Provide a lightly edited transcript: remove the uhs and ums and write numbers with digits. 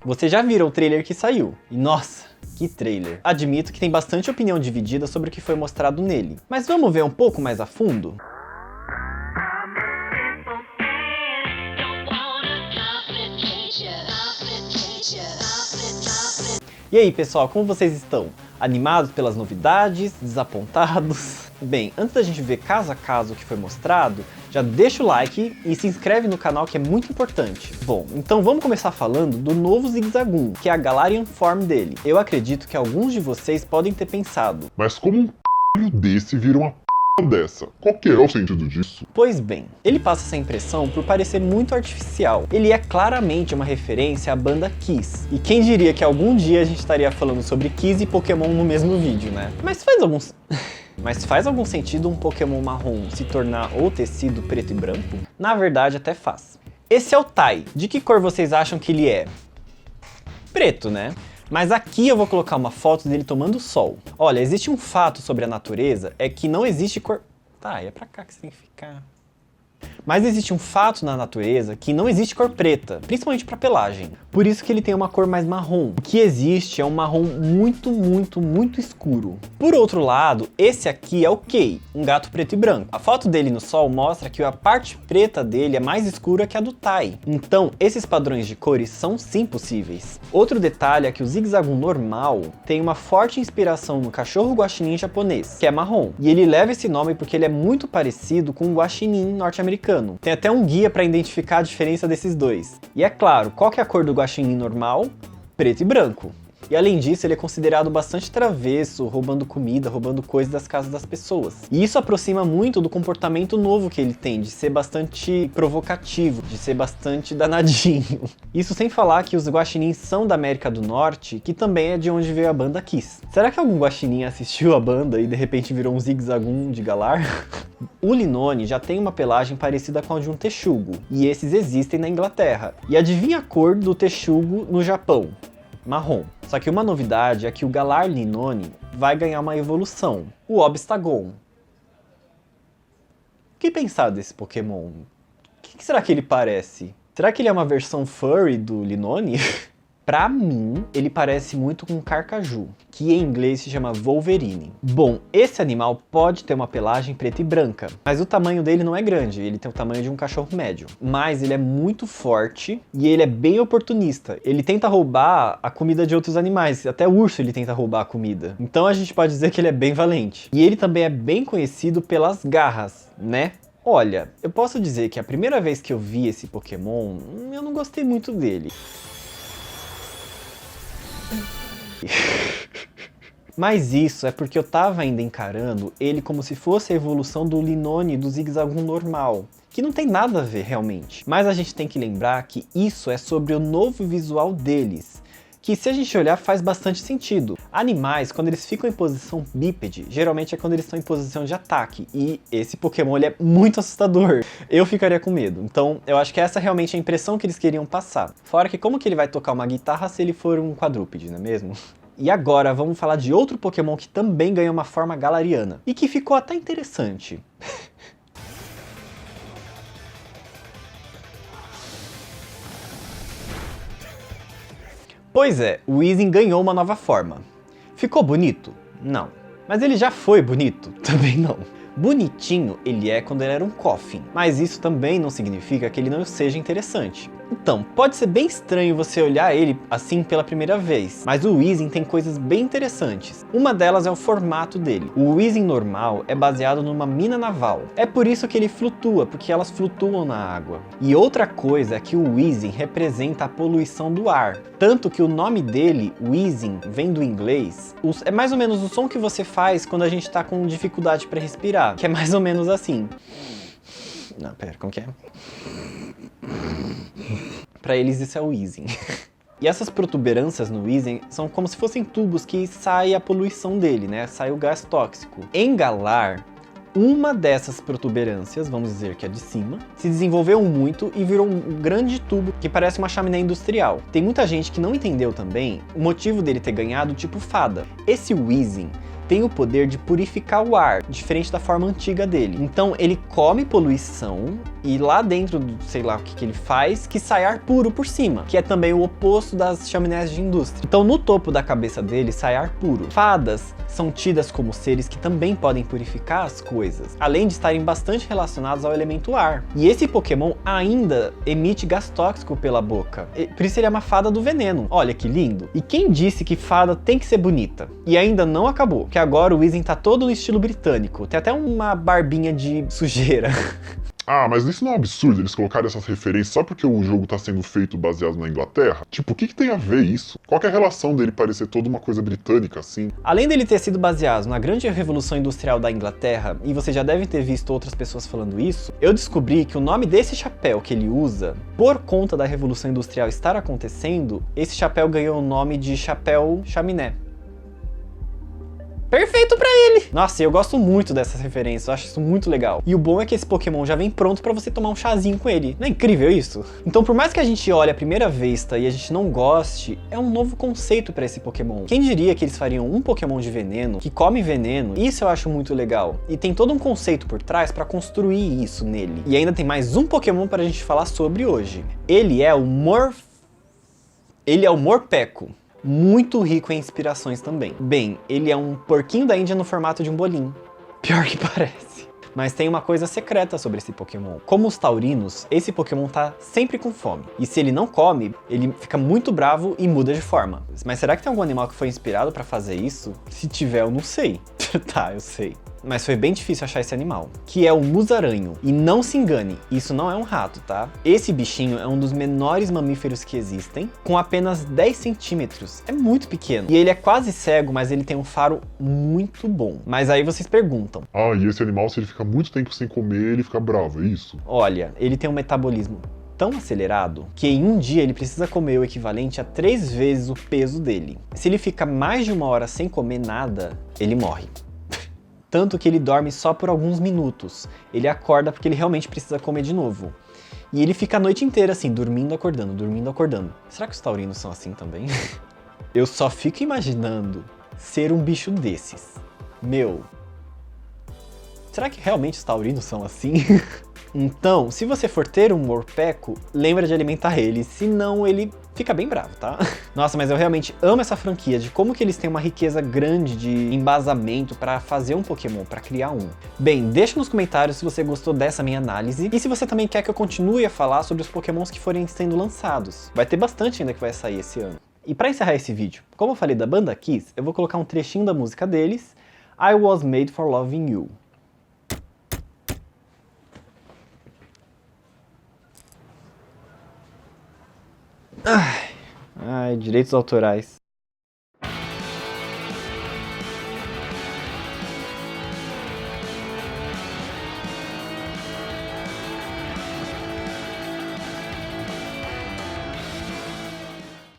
Vocês já viram o trailer que saiu, e nossa, que trailer. Admito que tem bastante opinião dividida sobre o que foi mostrado nele, mas vamos ver um pouco mais a fundo? E aí pessoal, como vocês estão? Animados pelas novidades? Desapontados? Bem, antes da gente ver caso a caso o que foi mostrado, já deixa o like e se inscreve no canal que é muito importante. Bom, então vamos começar falando do novo Zigzagoon, que é a Galarian Form dele. Eu acredito que alguns de vocês podem ter pensado: mas como um desse vira uma dessa? Qual que é o sentido disso? Pois bem, ele passa essa impressão por parecer muito artificial. Ele é claramente uma referência à banda Kiss. E quem diria que algum dia a gente estaria falando sobre Kiss e Pokémon no mesmo vídeo, né? Mas faz algum sentido um Pokémon marrom se tornar ou tecido preto e branco? Na verdade, até faz. Esse é o Tai. De que cor vocês acham que ele é? Preto, né? Mas aqui eu vou colocar uma foto dele tomando sol. Olha, existe um fato sobre a natureza, é que não existe cor... Tá, é pra cá que você tem que ficar... Mas existe um fato na natureza que não existe cor preta, principalmente para pelagem. Por isso que ele tem uma cor mais marrom. O que existe é um marrom muito escuro. Por outro lado, esse aqui é o Kei, um gato preto e branco. A foto dele no sol mostra que a parte preta dele é mais escura que a do Tai. Então, esses padrões de cores são sim possíveis. Outro detalhe é que o Zigzagoon normal tem uma forte inspiração no cachorro guaxinim japonês, que é marrom. E ele leva esse nome porque ele é muito parecido com o guaxinim norte-americano. Tem até um guia para identificar a diferença desses dois. E é claro, qual que é a cor do guaxinim normal? Preto e branco. E além disso, ele é considerado bastante travesso, roubando comida, roubando coisas das casas das pessoas. E isso aproxima muito do comportamento novo que ele tem, de ser bastante provocativo, de ser bastante danadinho. Isso sem falar que os guaxinins são da América do Norte, que também é de onde veio a banda Kiss. Será que algum guaxinim assistiu a banda e de repente virou um Zigzagoon de Galar? O Linoone já tem uma pelagem parecida com a de um texugo, e esses existem na Inglaterra. E adivinha a cor do texugo no Japão? Marrom. Só que uma novidade é que o Galar Linoone vai ganhar uma evolução, o Obstagoon. O que pensar desse Pokémon? O que será que ele parece? Será que ele é uma versão furry do Linoone? Pra mim, ele parece muito com um Carcaju, que em inglês se chama Wolverine. Bom, esse animal pode ter uma pelagem preta e branca, mas o tamanho dele não é grande, ele tem o tamanho de um cachorro médio. Mas ele é muito forte e ele é bem oportunista. Ele tenta roubar a comida de outros animais, até o urso ele tenta roubar a comida. Então a gente pode dizer que ele é bem valente. E ele também é bem conhecido pelas garras, né? Olha, eu posso dizer que a primeira vez que eu vi esse Pokémon, eu não gostei muito dele. Mas isso é porque eu tava ainda encarando ele como se fosse a evolução do Linoone do Zigzagoon normal, que não tem nada a ver realmente. Mas a gente tem que lembrar que isso é sobre o novo visual deles, que se a gente olhar faz bastante sentido. Animais, quando eles ficam em posição bípede, geralmente é quando eles estão em posição de ataque, e esse Pokémon ele é muito assustador. Eu ficaria com medo, então eu acho que essa realmente é a impressão que eles queriam passar. Fora que como que ele vai tocar uma guitarra se ele for um quadrúpede, não é mesmo? E agora vamos falar de outro Pokémon que também ganhou uma forma galariana, e que ficou até interessante. Pois é, o Weezing ganhou uma nova forma. Ficou bonito? Não. Mas ele já foi bonito? Também não. Bonitinho ele é quando ele era um Koffing, mas isso também não significa que ele não seja interessante. Então, pode ser bem estranho você olhar ele assim pela primeira vez, mas o Weezing tem coisas bem interessantes. Uma delas é o formato dele. O Weezing normal é baseado numa mina naval. É por isso que ele flutua, porque elas flutuam na água. E outra coisa é que o Weezing representa a poluição do ar. Tanto que o nome dele, Wheezing, vem do inglês. É mais ou menos o som que você faz quando a gente tá com dificuldade para respirar, que é mais ou menos assim. Não, pera, como que é? Pra eles isso é o Weezing. E essas protuberâncias no Weezing são como se fossem tubos que sai a poluição dele, né? Sai o gás tóxico. Em Galar, uma dessas protuberâncias, vamos dizer que é de cima, se desenvolveu muito e virou um grande tubo que parece uma chaminé industrial. Tem muita gente que não entendeu também o motivo dele ter ganhado tipo fada. Esse Weezing tem o poder de purificar o ar, diferente da forma antiga dele. Então ele come poluição e lá dentro, sei lá o que ele faz, que sai ar puro por cima, que é também o oposto das chaminés de indústria. Então no topo da cabeça dele sai ar puro. Fadas são tidas como seres que também podem purificar as coisas, além de estarem bastante relacionados ao elemento ar. E esse Pokémon ainda emite gás tóxico pela boca, por isso ele é uma fada do veneno. Olha que lindo! E quem disse que fada tem que ser bonita? E ainda não acabou, que agora o Weezing tá todo no estilo britânico, tem até uma barbinha de sujeira. Ah, mas isso não é um absurdo eles colocarem essas referências só porque o jogo tá sendo feito baseado na Inglaterra? Tipo, o que tem a ver isso? Qual que é a relação dele parecer toda uma coisa britânica assim? Além dele ter sido baseado na grande revolução industrial da Inglaterra, e você já deve ter visto outras pessoas falando isso, eu descobri que o nome desse chapéu que ele usa, por conta da revolução industrial estar acontecendo, esse chapéu ganhou o nome de chapéu chaminé. Perfeito pra ele! Nossa, eu gosto muito dessas referências, eu acho isso muito legal. E o bom é que esse Pokémon já vem pronto pra você tomar um chazinho com ele. Não é incrível isso? Então por mais que a gente olhe à primeira vista e a gente não goste, é um novo conceito pra esse Pokémon. Quem diria que eles fariam um Pokémon de veneno, que come veneno? Isso eu acho muito legal. E tem todo um conceito por trás pra construir isso nele. E ainda tem mais um Pokémon pra gente falar sobre hoje. Ele é o Morpeko. Muito rico em inspirações também. Bem, ele é um porquinho da Índia no formato de um bolinho. Pior que parece. Mas tem uma coisa secreta sobre esse Pokémon. Como os taurinos, esse Pokémon tá sempre com fome. E se ele não come, ele fica muito bravo e muda de forma. Mas será que tem algum animal que foi inspirado pra fazer isso? Se tiver, eu não sei. Tá, eu sei. Mas foi bem difícil achar esse animal, que é o musaranho. E não se engane, isso não é um rato, tá? Esse bichinho é um dos menores mamíferos que existem, com apenas 10 centímetros. É muito pequeno. E ele é quase cego, mas ele tem um faro muito bom. Mas aí vocês perguntam. Ah, e esse animal, se ele fica muito tempo sem comer, ele fica bravo, é isso? Olha, ele tem um metabolismo tão acelerado que em um dia ele precisa comer o equivalente a 3 vezes o peso dele. Se ele fica mais de 1 hora sem comer nada, ele morre. Tanto que ele dorme só por alguns minutos. Ele acorda porque ele realmente precisa comer de novo. E ele fica a noite inteira assim, dormindo, acordando, dormindo, acordando. Será que os taurinos são assim também? Eu só fico imaginando ser um bicho desses. Meu, será que realmente os taurinos são assim? Então, se você for ter um Morpeko, lembra de alimentar ele, senão ele fica bem bravo, tá? Nossa, mas eu realmente amo essa franquia, de como que eles têm uma riqueza grande de embasamento pra fazer um Pokémon, pra criar um. Bem, deixa nos comentários se você gostou dessa minha análise, e se você também quer que eu continue a falar sobre os Pokémons que forem sendo lançados. Vai ter bastante ainda que vai sair esse ano. E pra encerrar esse vídeo, como eu falei da banda Kiss, eu vou colocar um trechinho da música deles, I Was Made For Loving You. Ai, direitos autorais.